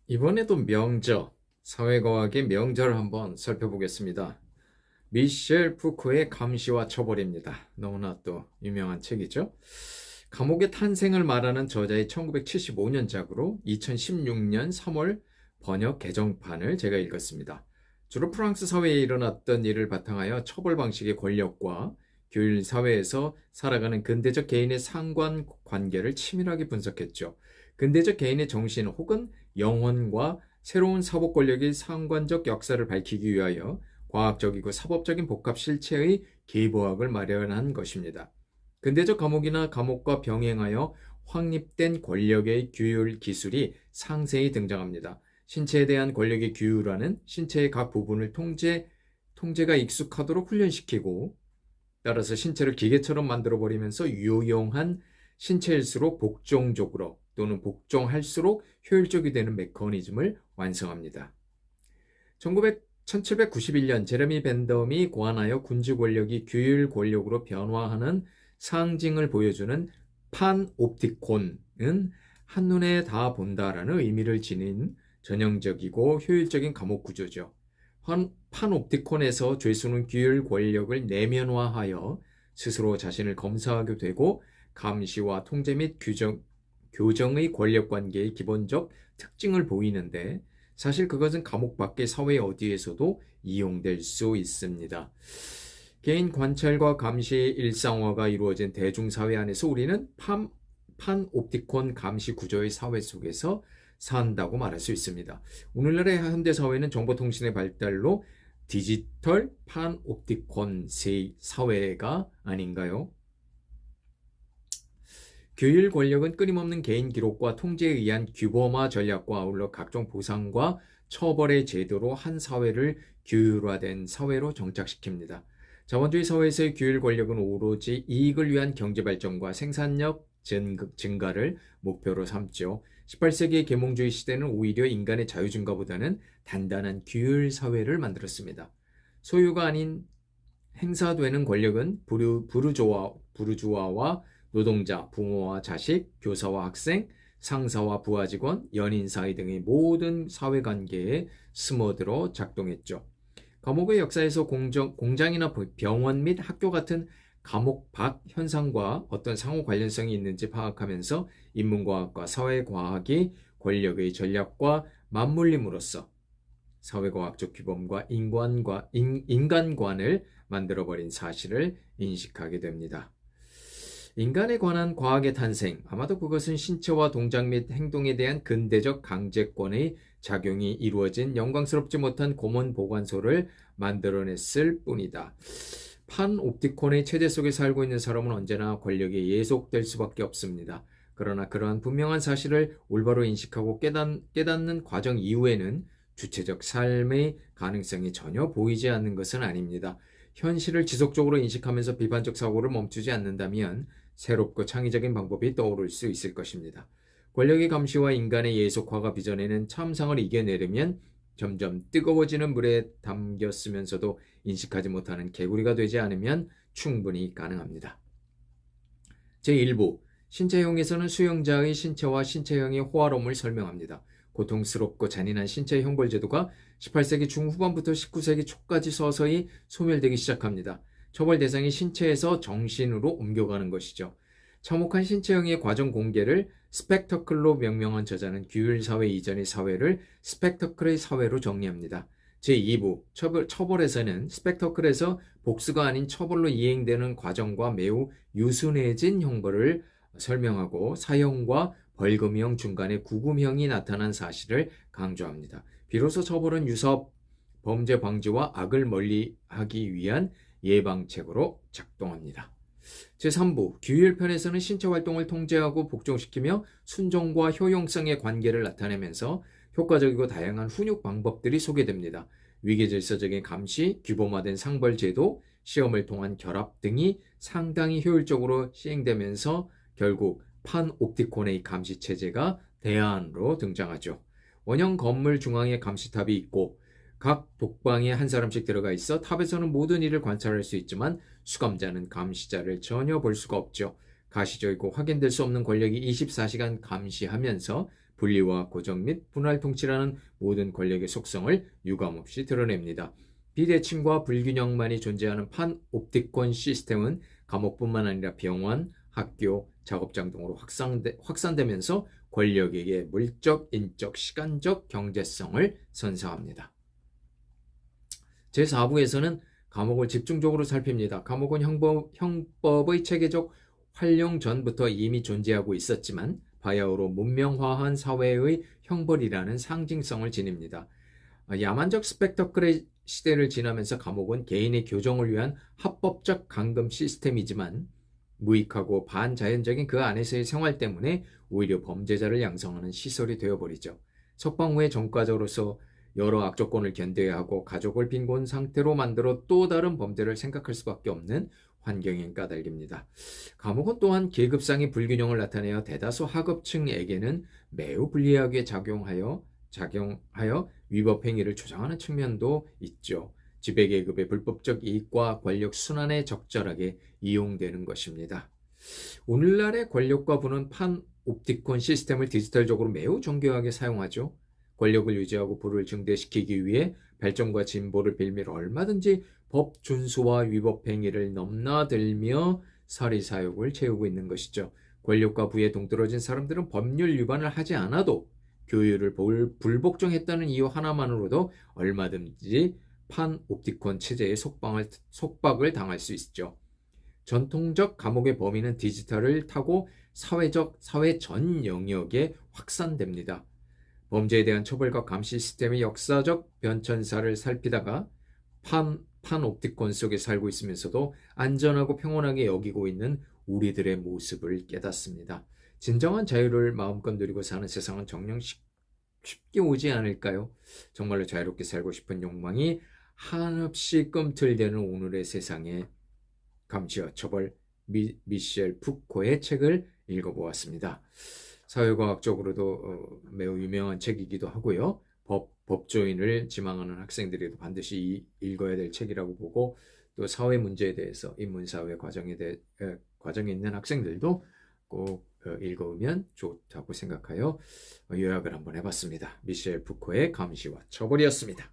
이번에도 명저, 사회과학의 명절을 한번 살펴보겠습니다. 미셸 푸코의 감시와 처벌입니다. 너무나 또 유명한 책이죠. 감옥의 탄생을 말하는 저자의 1975년작으로 2016년 3월 번역 개정판을 제가 읽었습니다. 주로 프랑스 사회에 일어났던 일을 바탕하여 처벌 방식의 권력과 규율 사회에서 살아가는 근대적 개인의 상관관계를 치밀하게 분석했죠. 근대적 개인의 정신 혹은 영혼과 새로운 사법 권력의 상관적 역사를 밝히기 위하여 과학적이고 사법적인 복합 실체의 계보학을 마련한 것입니다. 근대적 감옥이나 감옥과 병행하여 확립된 권력의 규율 기술이 상세히 등장합니다. 신체에 대한 권력의 규율화는 신체의 각 부분을 통제가 익숙하도록 훈련시키고, 따라서 신체를 기계처럼 만들어버리면서 유용한 신체일수록 복종적으로 또는 복종할수록 효율적이 되는 메커니즘을 완성합니다. 1791년 제레미 벤덤이 고안하여 군주 권력이 규율 권력으로 변화하는 상징을 보여주는 판옵티콘은 한눈에 다 본다라는 의미를 지닌 전형적이고 효율적인 감옥 구조죠. 판옵티콘에서 죄수는 규율 권력을 내면화하여 스스로 자신을 검사하게 되고 감시와 통제 및 교정의 권력 관계의 기본적 특징을 보이는데, 사실 그것은 감옥 밖의 사회 어디에서도 이용될 수 있습니다. 개인 관찰과 감시 일상화가 이루어진 대중사회 안에서 우리는 판옵티콘 감시 구조의 사회 속에서 산다고 말할 수 있습니다. 오늘날의 현대사회는 정보통신의 발달로 디지털 판옵티콘 사회가 아닌가요? 규율 권력은 끊임없는 개인 기록과 통제에 의한 규범화 전략과 아울러 각종 보상과 처벌의 제도로 한 사회를 규율화된 사회로 정착시킵니다. 자본주의 사회에서의 규율 권력은 오로지 이익을 위한 경제발전과 생산력 증가를 목표로 삼죠. 18세기의 계몽주의 시대는 오히려 인간의 자유 증가보다는 단단한 규율 사회를 만들었습니다. 소유가 아닌 행사되는 권력은 부르주아와 노동자, 부모와 자식, 교사와 학생, 상사와 부하 직원, 연인 사이 등의 모든 사회관계에 스며들어 작동했죠. 감옥의 역사에서 공장이나 병원 및 학교 같은 감옥 밖 현상과 어떤 상호 관련성이 있는지 파악하면서 인문과학과 사회과학이 권력의 전략과 맞물림으로써 사회과학적 규범과 인간관을 만들어버린 사실을 인식하게 됩니다. 인간에 관한 과학의 탄생, 아마도 그것은 신체와 동작 및 행동에 대한 근대적 강제권의 작용이 이루어진 영광스럽지 못한 고문 보관소를 만들어냈을 뿐이다. 판옵티콘의 체제 속에 살고 있는 사람은 언제나 권력에 예속될 수밖에 없습니다. 그러나 그러한 분명한 사실을 올바로 인식하고 깨닫는 과정 이후에는 주체적 삶의 가능성이 전혀 보이지 않는 것은 아닙니다. 현실을 지속적으로 인식하면서 비판적 사고를 멈추지 않는다면 새롭고 창의적인 방법이 떠오를 수 있을 것입니다. 권력의 감시와 인간의 예속화가 빚어내는 참상을 이겨내려면 점점 뜨거워지는 물에 담겼으면서도 인식하지 못하는 개구리가 되지 않으면 충분히 가능합니다. 제1부 신체형에서는 수용자의 신체와 신체형의 호화로움을 설명합니다. 고통스럽고 잔인한 신체 형벌 제도가 18세기 중후반부터 19세기 초까지 서서히 소멸되기 시작합니다. 처벌 대상이 신체에서 정신으로 옮겨가는 것이죠. 참혹한 신체형의 과정 공개를 스펙터클로 명명한 저자는 규율사회 이전의 사회를 스펙터클의 사회로 정리합니다. 제2부 처벌에서는 스펙터클에서 복수가 아닌 처벌로 이행되는 과정과 매우 유순해진 형벌을 설명하고 사형과 벌금형 중간에 구금형이 나타난 사실을 강조합니다. 비로소 처벌은 유사 범죄 방지와 악을 멀리하기 위한 예방책으로 작동합니다. 제3부 규율편에서는 신체 활동을 통제하고 복종시키며 순종과 효용성의 관계를 나타내면서 효과적이고 다양한 훈육 방법들이 소개됩니다. 위계질서적인 감시, 규범화된 상벌제도, 시험을 통한 결합 등이 상당히 효율적으로 시행되면서 결국 판옵티콘의 감시체제가 대안으로 등장하죠. 원형 건물 중앙에 감시탑이 있고 각 독방에 한 사람씩 들어가 있어 탑에서는 모든 일을 관찰할 수 있지만 수감자는 감시자를 전혀 볼 수가 없죠. 가시적이고 확인될 수 없는 권력이 24시간 감시하면서 분리와 고정 및 분할 통치라는 모든 권력의 속성을 유감없이 드러냅니다. 비대칭과 불균형만이 존재하는 판옵티콘 시스템은 감옥뿐만 아니라 병원, 학교, 작업장 등으로 확산되면서 권력에게 물적, 인적, 시간적 경제성을 선사합니다. 제4부에서는 감옥을 집중적으로 살핍니다. 감옥은 형법의 체계적 활용 전부터 이미 존재하고 있었지만 바야흐로 문명화한 사회의 형벌이라는 상징성을 지닙니다. 야만적 스펙터클의 시대를 지나면서 감옥은 개인의 교정을 위한 합법적 감금 시스템이지만 무익하고 반자연적인 그 안에서의 생활 때문에 오히려 범죄자를 양성하는 시설이 되어버리죠. 석방 후에 전과자로서 여러 악조건을 견뎌야 하고 가족을 빈곤 상태로 만들어 또 다른 범죄를 생각할 수밖에 없는 환경인 까닭입니다. 감옥은 또한 계급상의 불균형을 나타내어 대다수 하급층에게는 매우 불리하게 작용하여 위법 행위를 조장하는 측면도 있죠. 지배계급의 불법적 이익과 권력 순환에 적절하게 이용되는 것입니다. 오늘날의 권력과 부는 판옵티콘 시스템을 디지털적으로 매우 정교하게 사용하죠. 권력을 유지하고 부를 증대시키기 위해 발전과 진보를 빌미로 얼마든지 법 준수와 위법 행위를 넘나들며 사리사욕을 채우고 있는 것이죠. 권력과 부에 동떨어진 사람들은 법률 위반을 하지 않아도 교율을 불복종했다는 이유 하나만으로도 얼마든지 판옵티콘 체제의 속박을 당할 수 있죠. 전통적 감옥의 범위는 디지털을 타고 사회 전 영역에 확산됩니다. 범죄에 대한 처벌과 감시 시스템의 역사적 변천사를 살피다가 판옵티콘 속에 살고 있으면서도 안전하고 평온하게 여기고 있는 우리들의 모습을 깨닫습니다. 진정한 자유를 마음껏 누리고 사는 세상은 정녕 쉽게 오지 않을까요? 정말로 자유롭게 살고 싶은 욕망이 한없이 꿈틀대는 오늘의 세상에 감시와 처벌, 미셸 푸코의 책을 읽어보았습니다. 사회과학적으로도 매우 유명한 책이기도 하고요. 법조인을 지망하는 학생들이 반드시 읽어야 될 책이라고 보고, 또 사회 문제에 대해서 인문사회 과정에 있는 학생들도 꼭 읽어오면 좋다고 생각하여 요약을 한번 해봤습니다. 미셸 푸코의 감시와 처벌이었습니다.